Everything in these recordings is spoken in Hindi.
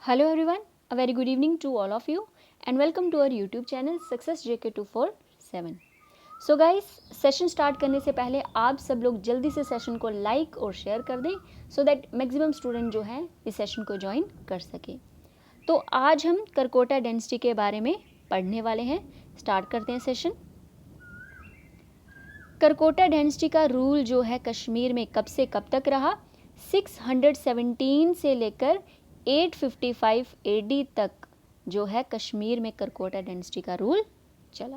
Hello everyone, a very good evening to all of you and welcome to our YouTube channel Success JK247. So guys, session start करने से पहले आप सब लोग जल्दी से सेशन को लाइक और शेयर कर दें सो दैट मैक्सिमम स्टूडेंट जो हैं इस सेशन को ज्वाइन कर सके। तो आज हम करकोटा डेंसिटी के बारे में पढ़ने वाले हैं। स्टार्ट करते हैं सेशन। करकोटा डेंसिटी का रूल जो है कश्मीर में कब से कब तक रहा? 617 से लेकर 855 AD तक जो है कश्मीर में करकोटा डेंसिटी का रूल चला।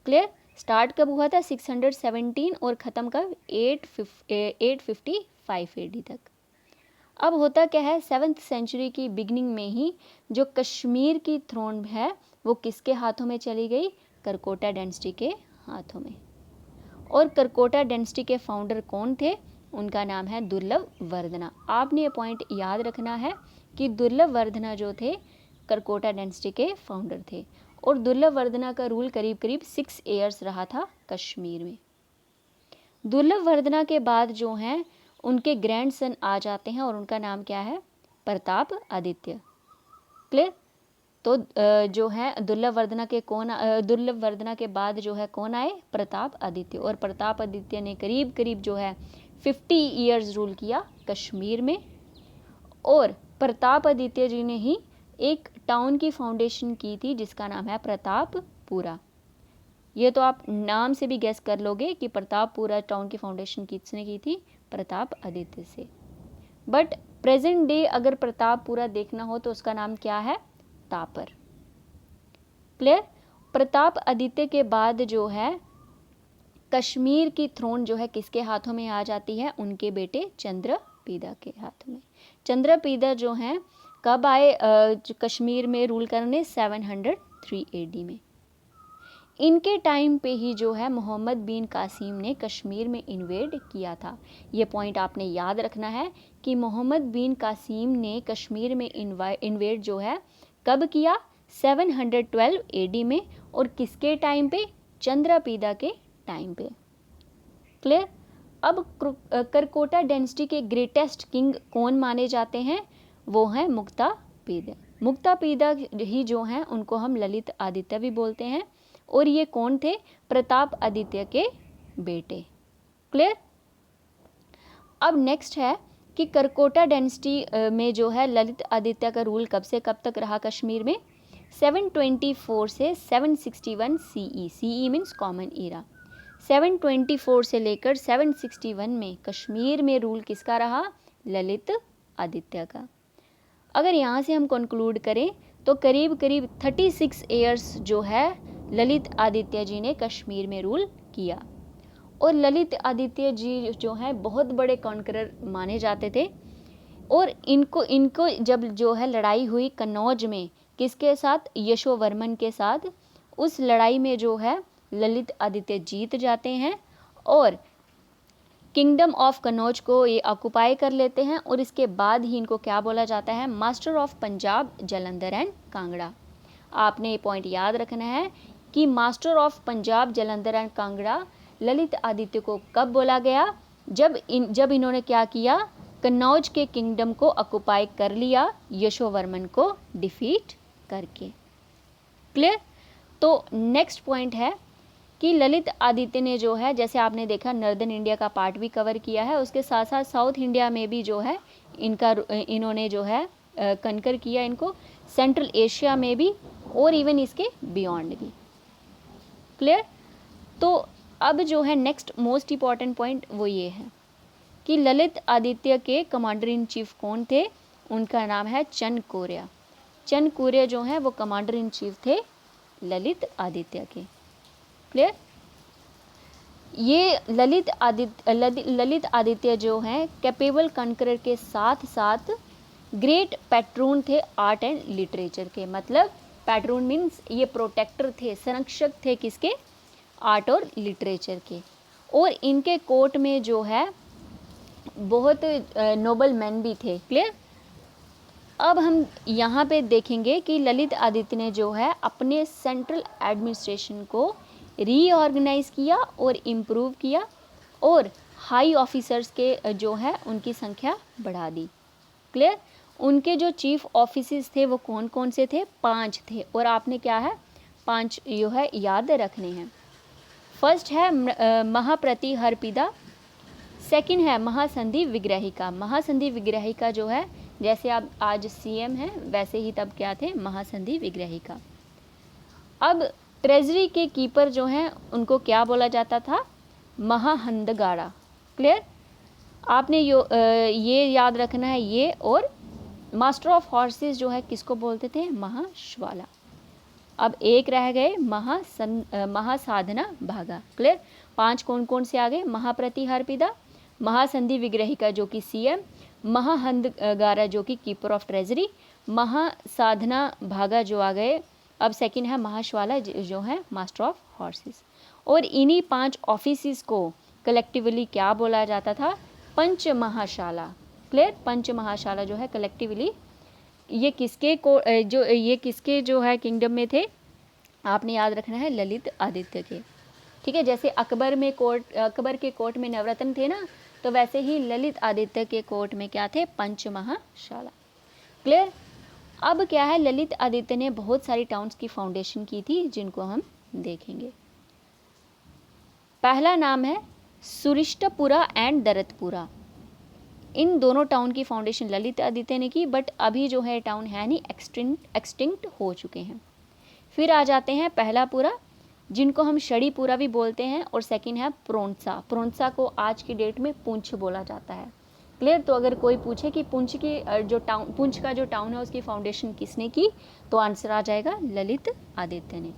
क्लियर? स्टार्ट कब हुआ था? 617 और ख़त्म कब? 855 AD तक। अब होता क्या है, 7th सेंचुरी की बिगनिंग में ही जो कश्मीर की थ्रोन है वो किसके हाथों में चली गई? करकोटा डेंसिटी के हाथों में। और करकोटा डेंसिटी के फाउंडर कौन थे? उनका नाम है दुर्लभ वर्धना। आपने ये पॉइंट याद रखना है कि दुर्लभ वर्धना जो थे करकोटा डेंसिटी के फाउंडर थे और दुर्लभ वर्धना का रूल करीब करीब 6 ईयर्स रहा था कश्मीर में। दुर्लभ वर्धना के बाद जो हैं उनके ग्रैंडसन आ जाते हैं और उनका नाम क्या है? प्रताप आदित्य। क्लियर? तो जो है दुर्लभ वर्धना के बाद जो है कौन आए? प्रताप आदित्य। और प्रताप आदित्य ने करीब करीब जो है 50 ईयर्स रूल किया कश्मीर में। और प्रताप आदित्य जी ने ही एक टाउन की फाउंडेशन की थी जिसका नाम है प्रतापपुरा। ये तो आप नाम से भी गेस कर लोगे कि प्रतापपुरा टाउन की फाउंडेशन किसने की थी? प्रताप आदित्य से। बट प्रेजेंट डे अगर प्रतापपुरा देखना हो तो उसका नाम क्या है? तापर। क्लियर? प्रताप आदित्य के बाद जो है कश्मीर की थ्रोन जो है किसके हाथों में आ जाती है? उनके बेटे चंद्रपीदा के हाथों में। चंद्रपीदा जो हैं कब आए कश्मीर में रूल करने? 703 AD में। इनके टाइम पे ही जो है मोहम्मद बिन कासिम ने कश्मीर में इन्वेड किया था। ये पॉइंट आपने याद रखना है कि मोहम्मद बिन कासिम ने कश्मीर में इन्वेड जो है कब किया? 712 AD में। और किसके टाइम पे? चंद्रपीदा के टाइम पे। क्लियर? अब करकोटा डेंसिटी के ग्रेटेस्ट किंग कौन माने जाते हैं? वो हैं मुक्तापीदा। मुक्तापीदा ही जो हैं उनको हम ललित आदित्य भी बोलते हैं। और ये कौन थे? प्रताप आदित्य के बेटे। क्लियर? अब नेक्स्ट है कि करकोटा डेंसिटी में जो है ललित आदित्य का रूल कब से कब तक रहा कश्मीर में? 724 से 761 CE। CE means common era. 724 से लेकर 761 में कश्मीर में रूल किसका रहा? ललित आदित्य का। अगर यहाँ से हम कंक्लूड करें तो करीब करीब 36 ईयर्स जो है ललित आदित्य जी ने कश्मीर में रूल किया। और ललित आदित्य जी जो हैं बहुत बड़े कॉन्करर माने जाते थे। और इनको जब जो है लड़ाई हुई कन्नौज में किसके साथ? यशोवर्मन के साथ। उस लड़ाई में जो है ललित आदित्य जीत जाते हैं और किंगडम ऑफ कन्नौज को ये ऑक्युपाई कर लेते हैं। और इसके बाद ही इनको क्या बोला जाता है? Master of Punjab, Jalandhar and Kangra. आपने ये पॉइंट याद रखना है कि master of Punjab, Jalandhar and Kangra Lalit Aditya को कब बोला गया? जब इन्होंने क्या किया? कन्नौज के किंगडम को ऑक्युपाई कर लिया यशोवर्मन को डिफीट करके। क्लियर? तो नेक्स्ट पॉइंट है कि ललित आदित्य ने जो है, जैसे आपने देखा नॉर्दर्न इंडिया का पार्ट भी कवर किया है, उसके साथ साथ साउथ इंडिया में भी जो है इन्होंने जो है कनकर किया इनको, सेंट्रल एशिया में भी और इवन इसके बियॉन्ड भी। क्लियर? तो अब जो है नेक्स्ट मोस्ट इम्पॉर्टेंट पॉइंट वो ये है कि ललित आदित्य के कमांडर इन चीफ कौन थे? उनका नाम है चंद कौर्या। चंद कौर्या जो हैं वो कमांडर इन चीफ थे ललित आदित्य के। क्लियर? ये ललित आदित्य जो हैं कैपेबल कॉन्करर के साथ साथ ग्रेट पैट्रोन थे आर्ट एंड लिटरेचर के। मतलब पैट्रोन मीन्स ये प्रोटेक्टर थे, संरक्षक थे किसके? आर्ट और लिटरेचर के। और इनके कोर्ट में जो है बहुत नोबल मैन भी थे। क्लियर? अब हम यहाँ पे देखेंगे कि ललित आदित्य ने जो है अपने सेंट्रल एडमिनिस्ट्रेशन को रीऑर्गेनाइज किया और इम्प्रूव किया और हाई ऑफिसर्स के जो है उनकी संख्या बढ़ा दी। क्लियर? उनके जो चीफ ऑफिसेस थे वो कौन कौन से थे? 5 थे, और आपने क्या है 5 जो है याद रखने हैं। फर्स्ट है महाप्रतिहर्पिदा, सेकंड है महासंधि विग्रहिका। महासंधि विग्रहिका जो है, जैसे आप आज सीएम हैं वैसे ही तब क्या थे? महासंधि विग्रहिका। अब ट्रेजरी के कीपर जो हैं उनको क्या बोला जाता था? महाहंदगारा। क्लियर? आपने ये याद रखना है ये। और मास्टर ऑफ हॉर्सेस जो है किसको बोलते थे? महाश्वाला। अब एक रह गए महासाधना भागा। क्लियर? 5 कौन कौन से आ गए? महाप्रतिहर्पिदा, महासंधि विग्रहिका जो कि सीएम, महाहंदगारा जो कि कीपर ऑफ ट्रेजरी, महासाधना भागा जो आ गए। अब सेकंड है महाश्वाला जो है मास्टर ऑफ हॉर्सेस। और इन्हीं 5 ऑफिसेस को कलेक्टिवली क्या बोला जाता था? पंच महाशाला। क्लियर? पंच महाशाला जो है कलेक्टिवली ये किसके जो है किंगडम में थे? आपने याद रखना है ललित आदित्य के। ठीक है, जैसे अकबर के कोर्ट में नवरत्न थे ना, तो वैसे ही ललित आदित्य के कोर्ट में क्या थे? पंच महाशाला। क्लियर? अब क्या है, ललित आदित्य ने बहुत सारी टाउन्स की फाउंडेशन की थी जिनको हम देखेंगे। पहला नाम है सुरिष्टपुरा एंड दरतपुरा। इन दोनों टाउन की फाउंडेशन ललित आदित्य ने की, बट अभी जो है टाउन है नहीं, एक्सटिंक्ट हो चुके हैं। फिर आ जाते हैं पहलापुरा जिनको हम शड़ीपुरा भी बोलते हैं, और सेकंड है प्रोंसा। प्रोंसा को आज की डेट में पुंछ बोला जाता है। क्लियर? तो अगर कोई पूछे कि पुंछ का जो टाउन है उसकी फाउंडेशन किसने की, तो आंसर आ जाएगा ललित आदित्य ने।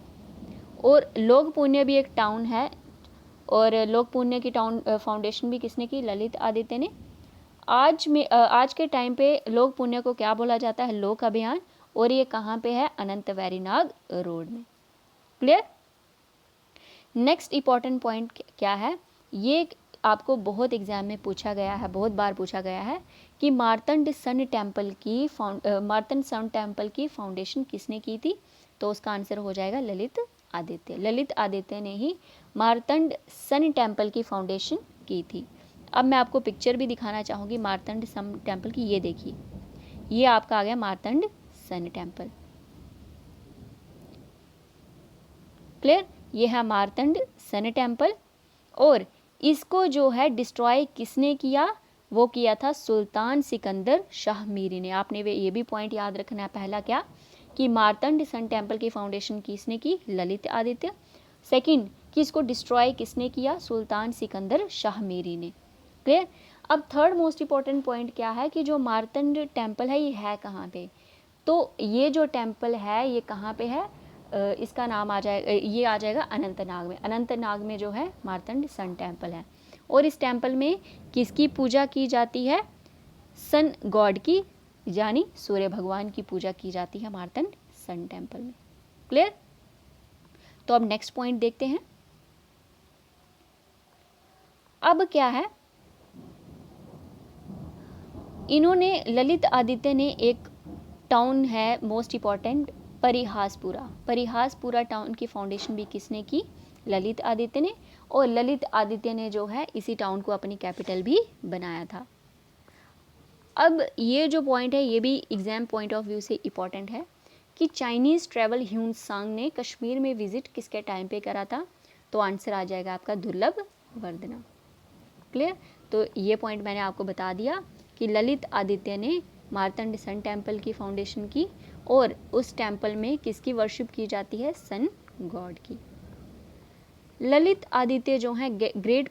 और लोकपुण्य भी एक टाउन है, और लोकपुण्य की टाउन फाउंडेशन भी किसने की? ललित आदित्य ने। आज के टाइम पे लोकपुण्य को क्या बोला जाता है? लोक अभियान। और ये कहाँ पे है? अनंत वैरीनाग रोड में। क्लियर? नेक्स्ट इंपॉर्टेंट पॉइंट क्या है? ये आपको बहुत एग्जाम में पूछा गया है, बहुत बार पूछा गया है कि मार्तंड सन टेम्पल की फाउंडेशन किसने की थी? तो उसका आंसर हो जाएगा ललित आदित्य। ललित आदित्य ने ही मार्तंड सन टेम्पल की फाउंडेशन की थी। अब मैं आपको पिक्चर भी दिखाना चाहूँगी मार्तंड सन टेम्पल की। ये देखिए, ये आपका आ गया मार्तंड सन टेम्पल। क्लियर? ये है मार्तंड सन टेम्पल। और इसको जो है डिस्ट्रॉय किसने किया? वो किया था सुल्तान सिकंदर शाह मीरी ने। आपने ये भी पॉइंट याद रखना है। पहला क्या कि मार्तंड सन टेम्पल की फाउंडेशन किसने की? ललित आदित्य। सेकंड कि इसको डिस्ट्रॉय किसने किया? सुल्तान सिकंदर शाह मीरी ने। क्लियर? अब थर्ड मोस्ट इंपॉर्टेंट पॉइंट क्या है कि जो मार्तंड टेम्पल है ये है कहाँ पे? तो ये जो टेम्पल है ये कहाँ पे है? इसका नाम आ जाएगा, ये आ जाएगा अनंतनाग में। अनंतनाग में जो है मार्तंड सन टेम्पल है। और इस टेम्पल में किसकी पूजा की जाती है? सन गॉड की, यानी सूर्य भगवान की पूजा की जाती है मार्तंड सन टेम्पल में। क्लियर? तो अब नेक्स्ट पॉइंट देखते हैं। अब क्या है, इन्होंने ललित आदित्य ने एक टाउन है मोस्ट इंपॉर्टेंट, परिहासपुरा। परिहासपुरा टाउन की फाउंडेशन भी किसने की? ललित आदित्य ने। और ललित आदित्य ने जो है इसी टाउन को अपनी कैपिटल भी बनाया था। अब ये जो पॉइंट है ये भी एग्जाम पॉइंट ऑफ व्यू से इंपॉर्टेंट है कि चाइनीज़ ट्रैवल ह्यून सांग ने कश्मीर में विजिट किसके टाइम पे करा था? तो आंसर आ जाएगा आपका दुर्लभ वर्धना। क्लियर? तो ये पॉइंट मैंने आपको बता दिया कि ललित आदित्य ने मार्तंड सन टेम्पल की फाउंडेशन की, और उस टेम्पल में किसकी वर्शिप की जाती है? सन गॉड की। ललित आदित्य जो है ग्रेट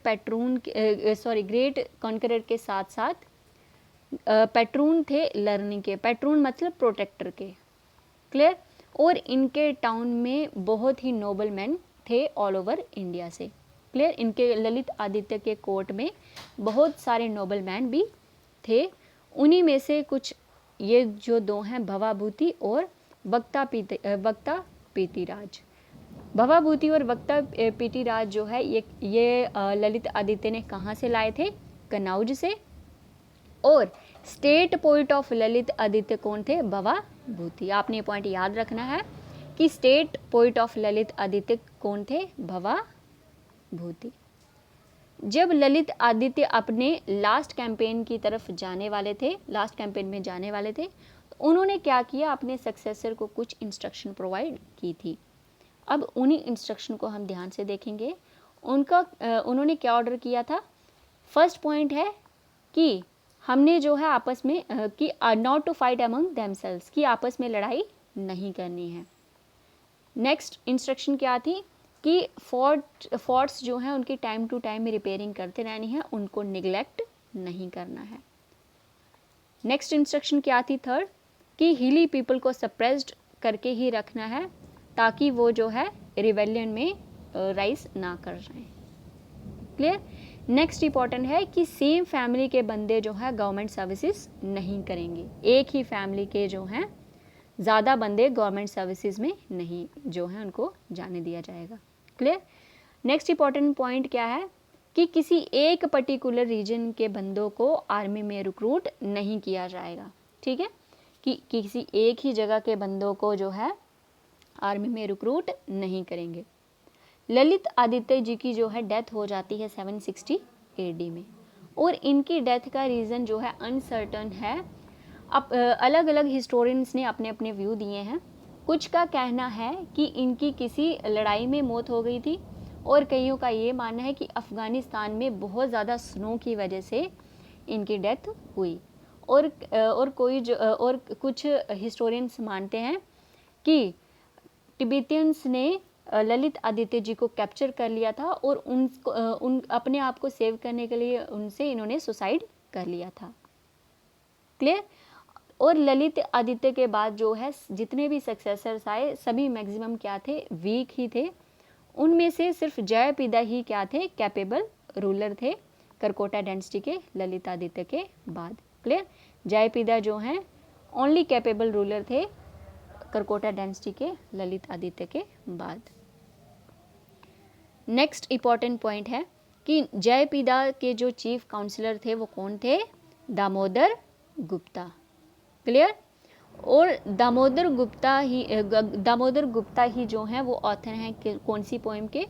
कॉन्करर के साथ साथ पैट्रून थे लर्निंग के। पैट्रून मतलब प्रोटेक्टर के। क्लियर? और इनके टाउन में बहुत ही नोबल मैन थे ऑल ओवर इंडिया से। क्लियर? इनके ललित आदित्य के कोर्ट में बहुत सारे नोबल मैन भी थे। उन्हीं में से कुछ ये जो दो हैं, भवाभूति और वक्ता पीतिराज। भवाभूति और वक्ता पीतिराज जो है ये ललित आदित्य ने कहाँ से लाए थे? कनौज से। और state poet of Lalit Aditya कौन थे? भवाभूति। आपने ये पॉइंट याद रखना है कि state poet of Lalit Aditya कौन थे? भवाभूति। जब ललित आदित्य अपने लास्ट कैंपेन की तरफ जाने वाले थे, लास्ट कैंपेन में जाने वाले थे, तो उन्होंने क्या किया, अपने सक्सेसर को कुछ इंस्ट्रक्शन प्रोवाइड की थी। अब उन्हीं इंस्ट्रक्शन को हम ध्यान से देखेंगे। उन्होंने क्या ऑर्डर किया था। फर्स्ट पॉइंट है कि हमने जो है आपस में कि not to fight among themselves, कि आपस में लड़ाई नहीं करनी है। नेक्स्ट इंस्ट्रक्शन क्या थी कि फोर्ट्स जो हैं उनकी टाइम टू टाइम रिपेयरिंग करते रहनी है, उनको निगलेक्ट नहीं करना है। नेक्स्ट इंस्ट्रक्शन क्या थी थर्ड, कि हिली पीपल को सप्रेस्ड करके ही रखना है ताकि वो जो है रिवेलियन में राइज ना कर जाएं। क्लियर। नेक्स्ट इंपॉर्टेंट है कि सेम फैमिली के बंदे जो है गवर्नमेंट सर्विसेज नहीं करेंगे, एक ही फैमिली के जो हैं ज़्यादा बंदे गवर्नमेंट सर्विसेज में नहीं जो है उनको जाने दिया जाएगा। क्लियर। नेक्स्ट इंपॉर्टेंट पॉइंट क्या है कि किसी एक पर्टिकुलर रीजन के बंदों को आर्मी में रिक्रूट नहीं किया जाएगा। ठीक है, कि किसी एक ही जगह के बंदों को जो है आर्मी में रिक्रूट नहीं करेंगे। ललित आदित्य जी की जो है डेथ हो जाती है 760 AD में, और इनकी डेथ का रीज़न जो है अनसर्टन है। अब अलग अलग हिस्टोरियंस ने अपने अपने व्यू दिए हैं। कुछ का कहना है कि इनकी किसी लड़ाई में मौत हो गई थी, और कईयों का ये मानना है कि अफ़गानिस्तान में बहुत ज़्यादा स्नो की वजह से इनकी डेथ हुई। और कुछ हिस्टोरियंस मानते हैं कि तिब्बतियंस ने ललित आदित्य जी को कैप्चर कर लिया था, और उन अपने आप को सेव करने के लिए उनसे इन्होंने सुसाइड कर लिया था। क्लियर। और ललित आदित्य के बाद जो है जितने भी सक्सेसर्स आए सभी मैक्सिमम क्या थे, वीक ही थे। उनमें से सिर्फ जयपिदा ही क्या थे, कैपेबल रूलर थे करकोटा डायनेस्टी के ललित आदित्य के बाद। क्लियर। जयपिदा जो हैं ओनली कैपेबल रूलर थे करकोटा डायनेस्टी के ललित आदित्य के बाद। नेक्स्ट इंपॉर्टेंट पॉइंट है कि जयपिदा के जो चीफ काउंसलर थे वो कौन थे, दामोदर गुप्ता। क्लियर। और दामोदर गुप्ता ही जो हैं वो ऑथर हैं कौन सी पोएम के,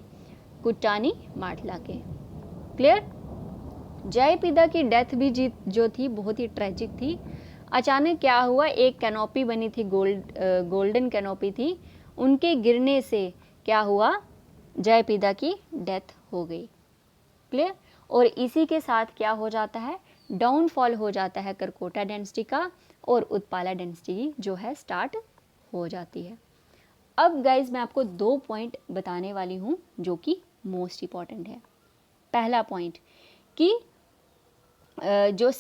कुट्टानी माटला के। क्लियर। जयपिदा की डेथ भी जो थी बहुत ही ट्रेजिक थी। अचानक क्या हुआ, एक कैनोपी बनी थी, गोल्डन कैनोपी थी, उनके गिरने से क्या हुआ, जयपिदा की डेथ हो गई। क्लियर। और इसी के साथ क्या हो जाता है, डाउनफॉल हो जाता है करकोटा डायनेस्टी का, और उत्पाला डायनेस्टी जो है स्टार्ट हो जाती है। अब गाइज मैं आपको 2 पॉइंट बताने वाली हूँ जो कि मोस्ट इम्पॉर्टेंट है। पहला पॉइंट कि जो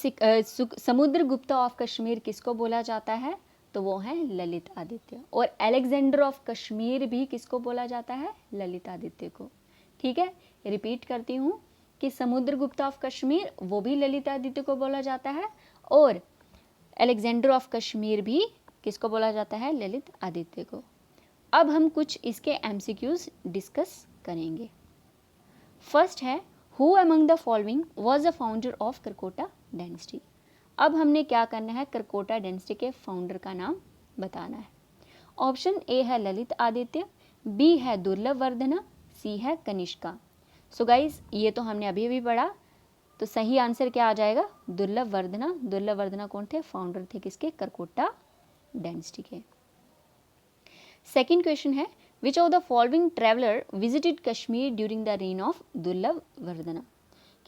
समुद्रगुप्त ऑफ कश्मीर किसको बोला जाता है, तो वो है ललित आदित्य। और अलेक्जेंडर ऑफ कश्मीर भी किसको बोला जाता है, ललित आदित्य को। ठीक है, रिपीट करती हूँ कि समुद्रगुप्त ऑफ कश्मीर वो भी ललित आदित्य को बोला जाता है, और अलेक्जेंडर ऑफ कश्मीर भी किसको बोला जाता है, ललित आदित्य को। अब हम कुछ इसके MCQs डिस्कस करेंगे। फर्स्ट है, who among the following was the founder of Karkota dynasty. अब हमने क्या करना है, करकोटा डायनेस्टी के फाउंडर का नाम बताना है। ऑप्शन ए है ललित आदित्य, बी है दुर्लभ वर्धना, सी है कनिष्का। सो गाइज ये तो हमने अभी भी पढ़ा, तो सही आंसर क्या आ जाएगा, दुर्लभ वर्धना। दुर्लभ वर्धना कौन थे, फाउंडर थे किसके, करकोटा डायनेस्टी के। सेकेंड क्वेश्चन है, which of the following traveller visited Kashmir during the rain of दुर्लभ वर्धना।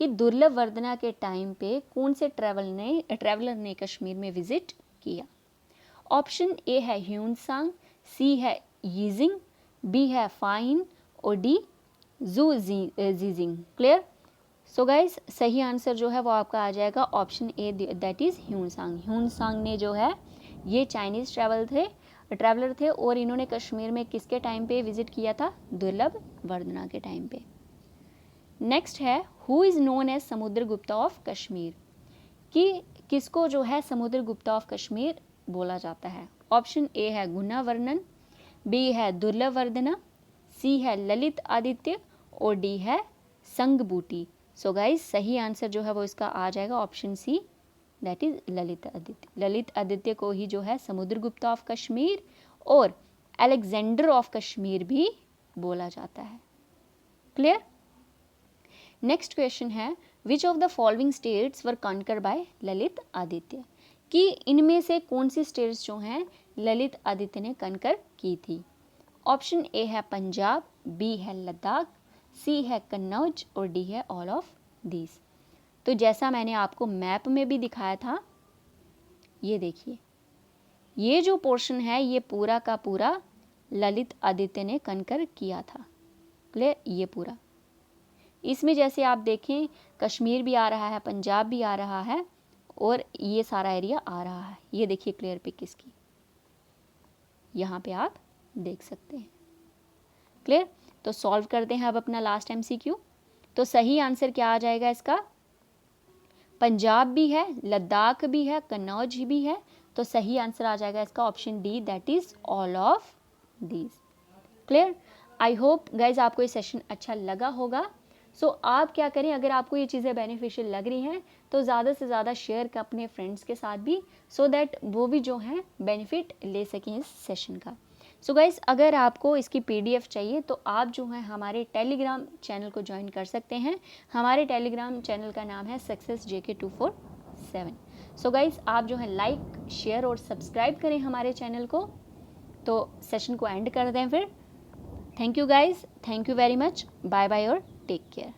कि दुर्लभ वर्धना के टाइम पे कौन से ट्रेवलर ने कश्मीर में विजिट किया। ऑप्शन ए है ह्यूनसांग, सी है यीजिंग, बी है फाइन, और डी जीजिंग। क्लियर। सो गाइज सही आंसर जो है वो आपका आ जाएगा option A, that is Hiuen Tsang. Hiuen Tsang ने जो है ये चाइनीज ट्रैवलर थे, और इन्होंने कश्मीर में किसके टाइम पे विजिट किया था, दुर्लभ वर्धना के टाइम पे। नेक्स्ट है, who is known as Samudragupta of Kashmir. कि किसको जो है समुद्रगुप्ता ऑफ कश्मीर बोला जाता है। ऑप्शन ए है गुणावर्णन, बी है दुर्लभ वर्धना, सी है ललित आदित्य, और डी है संगबूटी। सो गाइज सही आंसर जो है वो इसका आ जाएगा option C, that is Lalit Aditya. Lalit Aditya को ही जो है समुद्रगुप्त ऑफ कश्मीर और अलेक्जेंडर ऑफ कश्मीर भी बोला जाता है। क्लियर। नेक्स्ट क्वेश्चन है which of the following states were conquer by Lalit Aditya, कि इनमें से कौन सी स्टेट्स जो हैं ललित आदित्य ने कॉन्कर की थी। ऑप्शन ए है पंजाब, बी है लद्दाख, सी है कन्नौज और डी है ऑल ऑफ दीज। तो जैसा मैंने आपको मैप में भी दिखाया था, ये देखिए ये जो पोर्शन है ये पूरा का पूरा ललित आदित्य ने कॉन्कर किया था। क्लियर, ये पूरा इसमें जैसे आप देखें कश्मीर भी आ रहा है, पंजाब भी आ रहा है और ये सारा एरिया आ रहा है। ये देखिए क्लियर पिक इसकी, यहाँ पे आप देख सकते हैं। क्लियर, तो सॉल्व करते हैं अब अपना लास्ट एमसीक्यू। तो सही आंसर क्या आ जाएगा इसका, पंजाब भी है, लद्दाख भी है, कन्नौज भी है, तो सही आंसर आ जाएगा इसका option D, that is all of these. Clear, I hope guys आपको ये सेशन अच्छा लगा होगा। सो आप क्या करें, अगर आपको ये चीज़ें बेनिफिशियल लग रही हैं तो ज़्यादा से ज़्यादा शेयर कर अपने फ्रेंड्स के साथ भी, सो दैट वो भी जो है बेनिफिट ले सकें इस सेशन का। सो गाइज अगर आपको इसकी PDF चाहिए तो आप जो है हमारे टेलीग्राम चैनल को ज्वाइन कर सकते हैं। हमारे टेलीग्राम चैनल का नाम है सक्सेस JK247। सो गाइज आप जो है लाइक, शेयर और सब्सक्राइब करें हमारे चैनल को। तो सेशन को एंड कर दें फिर। Thank you guys, thank you very much, bye bye और टेक केयर।